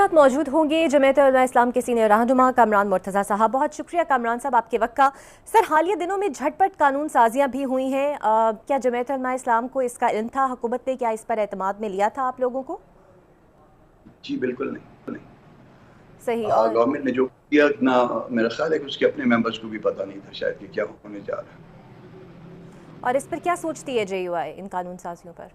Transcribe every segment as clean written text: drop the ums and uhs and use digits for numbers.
साथ मौजूद होंगे जमीयत उलमा इस्लाम के सीनियर रहनुमा कामरान मुर्तज़ा साहब। बहुत शुक्रिया कामरान साहब आपके वक्त का। सर, हालिया दिनों में झटपट कानून साजियाँ भी हुई हैं, क्या जमीयत उलमा इस्लाम को इसका इल्म था? हुकूमत ने क्या इस पर एतमाद में लिया था आप लोगों को? जी बिल्कुल नहीं, सही। और गवर्नमेंट ने जो किया ना, मेरा ख्याल है कि उसके अपने मेंबर्स को भी पता नहीं था शायद कि क्या होने जा रहा है। इस पर क्या सोचती है JUI इन कानून साजियों पर?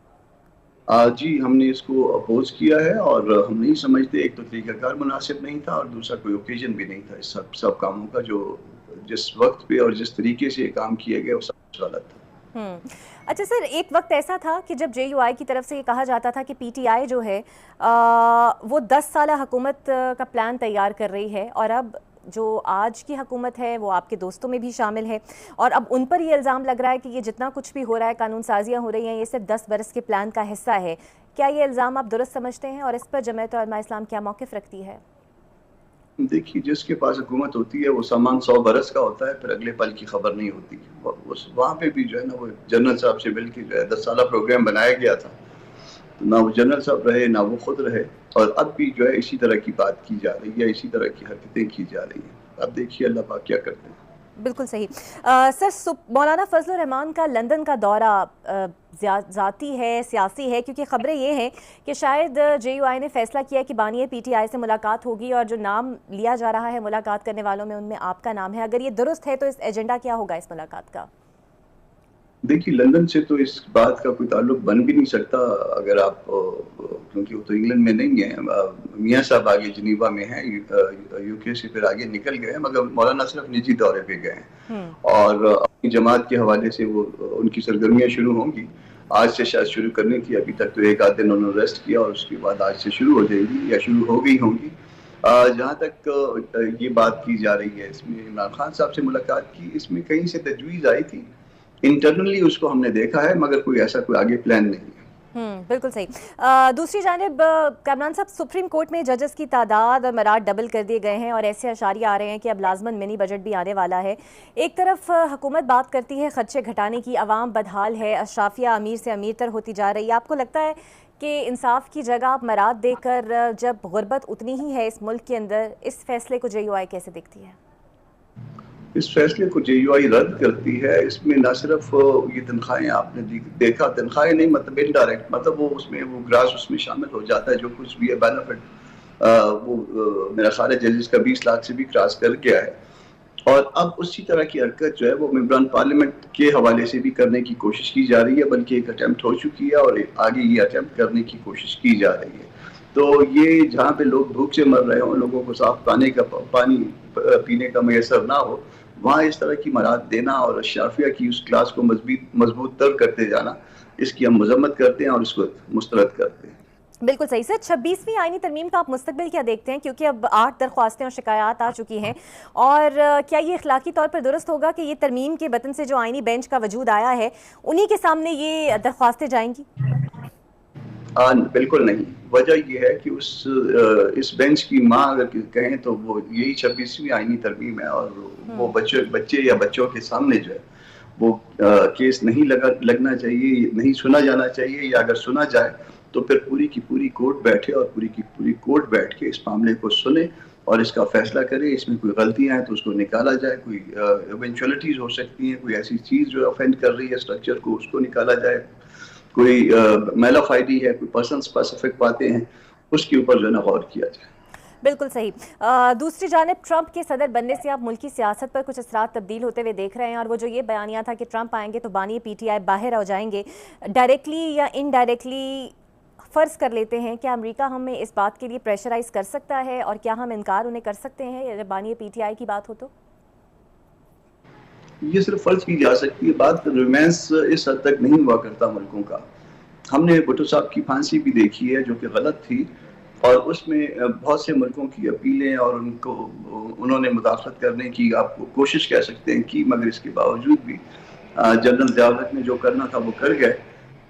जी हमने इसको अपोज किया है और हम नहीं समझते, एक तो तरीकाकार मुनासिब नहीं था और दूसरा कोई ओकेजन भी नहीं था इस सब कामों का, जो जिस वक्त पे और जिस तरीके से ये काम किए गए वो सब गलत था। अच्छा सर, एक वक्त ऐसा था कि जब JUI की तरफ से ये कहा जाता था कि PTI जो है वो 10 साल हुकूमत का प्लान तैयार कर रही है, और अब जो आज की हुकूमत है वो आपके दोस्तों में भी शामिल है, और अब उन पर ये इल्ज़ाम लग रहा है कि ये जितना कुछ भी हो रहा है, कानून साजियाँ हो रही हैं, ये सिर्फ 10 बरस के प्लान का हिस्सा है। क्या ये इल्ज़ाम आप दुरुस्त समझते हैं, और इस पर जमीयत उलमा इस्लाम क्या मौक़िफ़ रखती है? देखिए, जिसके पास हुकूमत होती है वो सामान 100 बरस का होता है, फिर अगले पल की खबर नहीं होती। वहाँ पे भी जो है ना, वो जनरल साहब से मिलकर जो है 10 साल प्रोग्राम बनाया गया था, तो ना वो जनरल साहब रहे ना वो खुद रहे, और अब भी जो है इसी तरह की बात की जा रही है, इसी तरह की हरकतें की जा रही हैं। अब देखिए अल्लाह पाक क्या करते हैं। बिल्कुल सही। सर, मौलाना फजलुर रहमान का लंदन का दौरा ज़ाती है, सियासी है, क्योंकि ख़बरें ये हैं कि शायद JUI ने फैसला किया कि बानी PTI से मुलाकात होगी, और जो नाम लिया जा रहा है मुलाकात करने वालों में उनमें आपका नाम है। अगर ये दुरुस्त है तो इस एजेंडा क्या होगा इस मुलाकात का? देखिए, लंदन से तो इस बात का कोई ताल्लुक बन भी नहीं सकता, अगर आप क्योंकि वो तो इंग्लैंड में नहीं है। मियाँ साहब आगे जिनीवा में हैं, UK से फिर आगे निकल गए हैं, मगर मौलाना सिर्फ निजी दौरे पे गए हैं और अपनी जमात के हवाले से वो उनकी सरगर्मियाँ शुरू होंगी। आज से शायद शुरू करने की, अभी तक तो एक आध दिन उन्होंने रेस्ट किया और उसके बाद आज से शुरू हो जाएगी या शुरू हो गई होंगी। जहाँ तक ये बात की जा रही है, इसमें इमरान खान साहब से मुलाकात की, इसमें कहीं से तजवीज़ आई थी, इंटरनली उसको हमने देखा है, मगर कोई ऐसा कोई आगे प्लान नहीं है। बिल्कुल सही। दूसरी जानिब कामरान साहब, सुप्रीम कोर्ट में जजेस की तादाद और मराद डबल कर दिए गए हैं, और ऐसे अशारे आ रहे हैं कि अब लाजमन मिनी बजट भी आने वाला है। एक तरफ हुकूमत बात करती है खर्चे घटाने की, अवाम बदहाल है, अशराफिया अमीर से अमीर तर होती जा रही है। आपको लगता है कि इंसाफ की जगह आप मराद देकर, जब गुर्बत उतनी ही है इस मुल्क के अंदर, इस फैसले को JUI कैसे देखती है? इस फैसले को JUI रद्द करती है। इसमें न सिर्फ ये तनख्वाहें आपने देखा, तनख्वाहें नहीं, मतलब इनडायरेक्ट, मतलब वो उसमें वो ग्रास उसमें शामिल हो जाता है, जो कुछ भी है बेनिफिट, वो मेरा ख्याल है जजेस का 20 लाख से भी क्रॉस कर गया है। और अब उसी तरह की हरकत जो है वो मेंबरान पार्लियामेंट के हवाले से भी करने की कोशिश की जा रही है, बल्कि एक अटैम्प्ट हो चुकी है और आगे ये अटैम्प्ट करने की कोशिश की जा रही है। तो ये जहाँ पे लोग भूख से मर रहे हों, लोगों को साफ पानी पीने का मैसर ना हो, वहाँ इस तरह की मराद देना और अशराफिया की उस क्लास को मजबूत तर करते जाना, इसकी हम मजम्मत करते हैं और इसको मुस्तरद करते हैं। बिल्कुल सही। सर, 26वीं आईनी तरमीम का आप मुस्तकबिल क्या देखते हैं, क्योंकि अब 8 दरख्वास्तें और शिकायत आ चुकी हैं, और क्या ये इखलाकी तौर पर दुरुस्त होगा कि ये तरमीम के बतन से जो आईनी बेंच का वजूद आया है उन्हीं के सामने ये दरख्वास्तें जाएंगी? बिल्कुल नहीं। वजह यह है कि इस बेंच की माँ अगर कहें तो वो यही 26वीं आईनी तरमीम है, और वो बच्चे या बच्चों के सामने जो है वो केस नहीं लगना चाहिए, नहीं सुना जाना चाहिए, या अगर सुना जाए तो फिर पूरी की पूरी कोर्ट बैठे और पूरी की पूरी कोर्ट बैठ के इस मामले को सुने और इसका फैसला करे। इसमें कोई गलतियां हैं तो उसको निकाला जाए, कोई इवेंचुअलिटीज हो सकती हैं, कोई ऐसी चीज़ जो ऑफेंड कर रही है स्ट्रक्चर को, उसको निकाला जाए, कोई मेलाफाइडी है, कोई पर्सन स्पेसिफिक बातें हैं, उसके ऊपर जो है ना गौर किया जाए। बिल्कुल सही। दूसरी जानिब ट्रंप के सदर बनने से आप मुल्की सियासत पर कुछ असरात तब्दील होते हुए देख रहे हैं, और वो जो ये बयानिया था कि ट्रंप आएंगे तो बानी PTI बाहर हो जाएंगे, डायरेक्टली या इनडायरेक्टली फ़र्ज़ कर लेते हैं, क्या अमेरिका हमें इस बात के लिए प्रेशराइज़ कर सकता है, और क्या हम इनकार उन्हें कर सकते हैं जब बानी PTI की बात हो तो? ये सिर्फ फर्ज की जा सकती है बात, रोमांस इस हद तक नहीं हुआ करता मुल्कों का। हमने भुट्टो साहब की फांसी भी देखी है जो कि गलत थी, और उसमें बहुत से मुल्कों की अपीलें और उन्होंने मुदाखलत करने की आप कोशिश कह सकते हैं की, मगर इसके बावजूद भी जनरल ज़ियाउल ने जो करना था वो कर गए।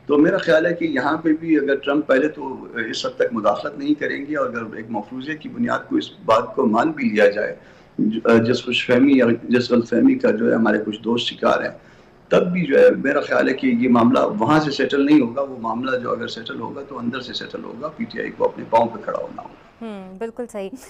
तो मेरा ख्याल है कि यहाँ पे भी अगर ट्रंप पहले तो इस हद तक मुदाखलत नहीं करेंगे, और अगर एक मफरूज़े की बुनियाद को इस बात को मान भी लिया जाए, जिस खुशफहमी या जिस गलतफहमी का जो है हमारे कुछ दोस्त शिकार हैं, तब भी जो है मेरा ख्याल है कि ये मामला वहाँ से सेटल नहीं होगा। वो मामला जो अगर सेटल होगा तो अंदर से सेटल होगा, PTI को अपने पाँव पे खड़ा होना होगा। बिल्कुल सही।